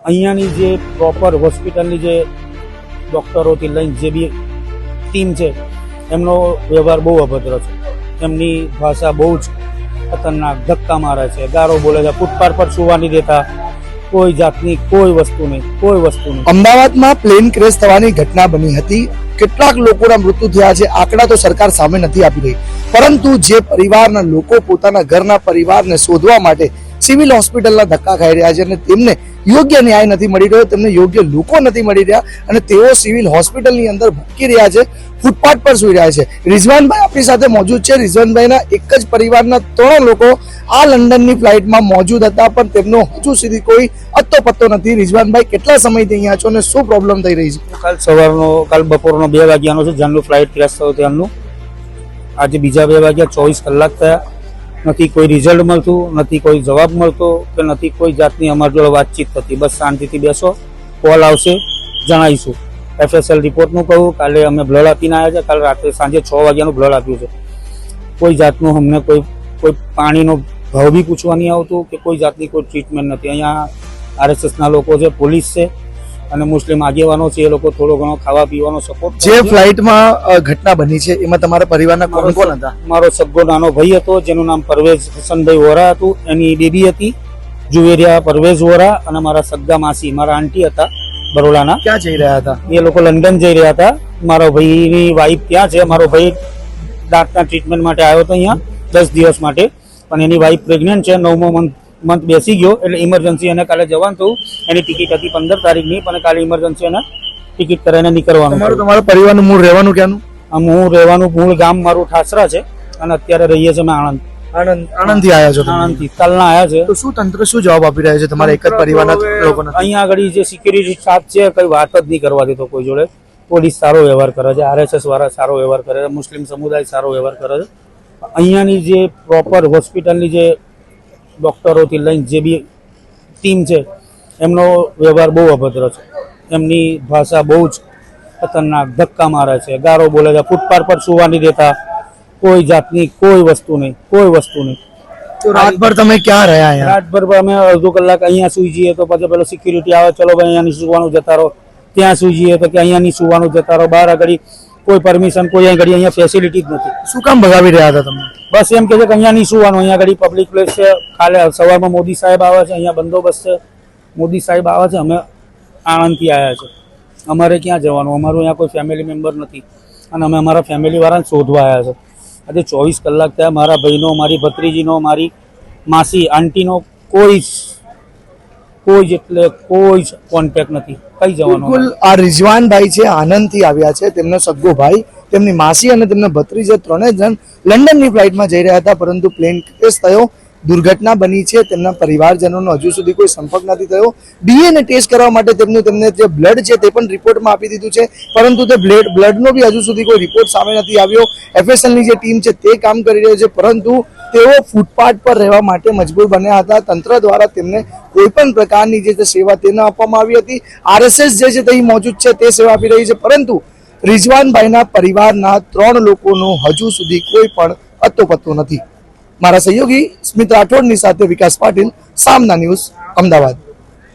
અહીંયાની જે પ્રોપર હોસ્પિટલની જે ડૉક્ટરોથી લઈને જે બી ટીમ છે એમનો વ્યવહાર બહુ અભદ્ર છે. એમની ભાષા બહુ જ ખતરનાક, ધક્કા મારે છે, ગારો બોલે છે, ફૂટપાથ પર સુવા નહીં દેતા, કોઈ જાતની કોઈ વસ્તુ નહીં. અમદાવાદમાં પ્લેન ક્રેશ થવાની ઘટના બની હતી. કેટલાક લોકોના મૃત્યુ થયા છે. આંકડા તો સરકાર સામે નથી આપી રહી, પરંતુ જે પરિવારના લોકો પોતાના ઘરના પરિવારને શોધવા માટે સિવિલ હોસ્પિટલના ધક્કા ખાઈ રહ્યા છે અને તેમને યોગ્ય ન્યાય નથી મળી રહ્યો, તેમને યોગ્ય લોકો નથી મળી રહ્યા અને તેઓ સિવિલ હોસ્પિટલની અંદર ભૂકી રહ્યા છે, ફૂટપાથ પર સુઈ રહ્યા છે. રિઝવાનભાઈ આપણી સાથે મોજૂદ છે. રિઝવાનભાઈના એક જ પરિવારના 3 લોકો આ લંડનની ફ્લાઇટમાં મોજૂદ હતા, પણ તેમનો હજુ સુધી કોઈ અત્તો પત્તો નથી. રિઝવાનભાઈ, કેટલા સમયથી અહીંયા છો અને શું પ્રોબ્લેમ થઈ રહી છે? કાલ બપોરનો 2 વાગ્યાનો છે, જ્યાંનું ફ્લાઇટ ક્રેશ થયો ત્યાંનું. આજે બીજા 2 વાગ્યા 24 કલાક થયા, નથી કોઈ રિઝલ્ટ મળતું, નથી કોઈ જવાબ મળતો કે નથી કોઈ જાતની અમારી જોડે વાતચીત થતી. બસ શાંતિથી બેસો, કોલ આવશે જણાવીશું. FSL રિપોર્ટનું કહું, કાલે અમે બ્લડ આપીને આવ્યા છે. કાલે રાત્રે સાંજે 6 વાગ્યાનું બ્લડ આપ્યું છે. કોઈ જાતનું અમને કોઈ પાણીનો ભાવ બી પૂછવા નહીં આવતું કે કોઈ જાતની કોઈ ટ્રીટમેન્ટ નથી. અહીંયા RSSના લોકો છે, પોલીસ છે અને મુસ્લિમ આગેવાનો છે, એ લોકો થોડો ઘણો ખાવા પીવાનો સપોર્ટ. જે ફ્લાઇટમાં ઘટના બની છે એમાં તમારા પરિવારના કોણ કોણ હતા? મારો સગ્ગો નાનો ભાઈ હતો, જેનું નામ પરવેઝ હસનભાઈ વોરા હતું. એની બેબી હતી જુવેરિયા પરવેઝ વોરા, અને મારા સગ્ગા માસી, મારા આંટી હતા બરોડાના. ક્યાં જઈ રહ્યા હતા? એ લોકો લંડન જઈ રહ્યા હતા. મારો ભાઈની વાઈફ ત્યાં છે. મારો ભાઈ દાંતના ટ્રીટમેન્ટ માટે આવ્યો હતો અહીંયા 10 દિવસ માટે, પણ એની વાઈફ પ્રેગ્નન્ટ છે. 9મો મંથ બેસી ગયો, એટલે ઇમરજન્સી એને કાલે જવાનું થયું. એની ટિકિટ હતી 15 તારીખની, પણ કાલે ઇમરજન્સી એને ટિકિટ કરાવીને નીકળવાનું. તમારા પરિવારનું મૂળ રહેવાનું ક્યાંનું? હું રહેવાનું મૂળ ગામ મારું ઠાસરા છે અને અત્યારે રહીએ છીએ અમે આણંદથી આવ્યા છો? આણંદથી કાલના આવ્યા છે. તો શું તંત્ર શું જવાબ આપી રહ્યા છે તમારા એક જ પરિવારના લોકોને? અહીંયા આગળ જે સિક્યુરિટી સ્ટાફ છે કઈ વાત જ નહીં કરવા દેતો કોઈ જોડે. પોલીસ સારો વ્યવહાર કરે છે, RSS વાળા સારો વ્યવહાર કરે છે, મુસ્લિમ સમુદાય સારો વ્યવહાર કરે છે. અહીંયાની જે પ્રોપર હોસ્પિટલની જે ડૉક્ટરોથી લઈને જે બી ટીમ છે એમનો વ્યવહાર બહુ અભદ્ર છે. એમની ભાષા બહુ જ ખતરનાક, ધક્કા મારે છે, ગારો બોલે છે, ફૂટપાથ પર સુવા નહીં દેતા, કોઈ જાતની કોઈ વસ્તુ નહીં. તો રાતભર તમે ક્યાં રહ્યા? રાતભર અમે અડધો કલાક અહીંયા સુઈ જઈએ તો પછી પેલો સિક્યુરિટી આવે, ચલો ભાઈ અહીંયા નહીં સુવાનું જતા રહો. ત્યાં સુઈ જઈએ તો કે અહીંયા નહીં સુવાનું જતા રહો. બહાર આગળ કોઈ પરમિશન, કોઈ અહીંયા ફેસિલિટી જ નથી. શું કામ ભગાવી રહ્યા હતા તમે? બસ એમ કે છે કે અહીંયા નહીં સુવાનું, અહીંયા આગળ પબ્લિક પ્લેસ છે. કાલે સવારમાં મોદી સાહેબ આવે છે, અહીંયા બંદોબસ્ત છે, મોદી સાહેબ આવે છે. અમે આણંદથી આવ્યા છે, અમારે ક્યાં જવાનું? અમારું અહીંયા કોઈ ફેમિલી મેમ્બર નથી અને અમે અમારા ફેમિલીવાળાને શોધવા આવ્યા છે. આજે 24 કલાક થયા. મારા ભાઈનો, મારી ભત્રીજીનો, મારી માસી, આંટીનો કોઈ કોન્ટેક્ટ નથી. કઈ જવાનું? બિલકુલ. આ રિઝવાનભાઈ છે, આનંદથી આવ્યા છે. તેમનો સગ્ગો ભાઈ, તેમની માસી અને તેમના ભત્રીજા 3 જણ લંડનની ફ્લાઇટમાં જઈ રહ્યા હતા, પરંતુ પ્લેન ક્રેશ થયો, દુર્ઘટના બની છે. તેમના પરિવારજનોનો હજુ સુધી કોઈ સંપર્ક નથી થયો. DNA ટેસ્ટ કરવા માટે તેમને જે બ્લડ છે તે પણ રિપોર્ટમાં આપી દીધું છે, પરંતુ તે બ્લડનો બી હજુ સુધી કોઈ રિપોર્ટ સામે નથી આવ્યો. FSLની જે ટીમ છે તે કામ કરી રહી છે, પરંતુ તેઓ ફૂટપાથ પર રહેવા માટે મજબૂર બન્યા હતા. તંત્ર દ્વારા તેમને કોઈ પણ પ્રકારની જે સેવા તે ન આપવામાં આવી હતી. RSS જે છે તે મોજૂદ છે, તે સેવા આપી રહી છે, પરંતુ રિઝવાનભાઈના પરિવારના 3 લોકોનો હજુ સુધી કોઈ પણ અત્તો પત્તો નથી. મારા સહયોગી સ્મિત રાઠોડની સાથે વિકાસ પાટીલ, સામના ન્યૂઝ, અમદાવાદ.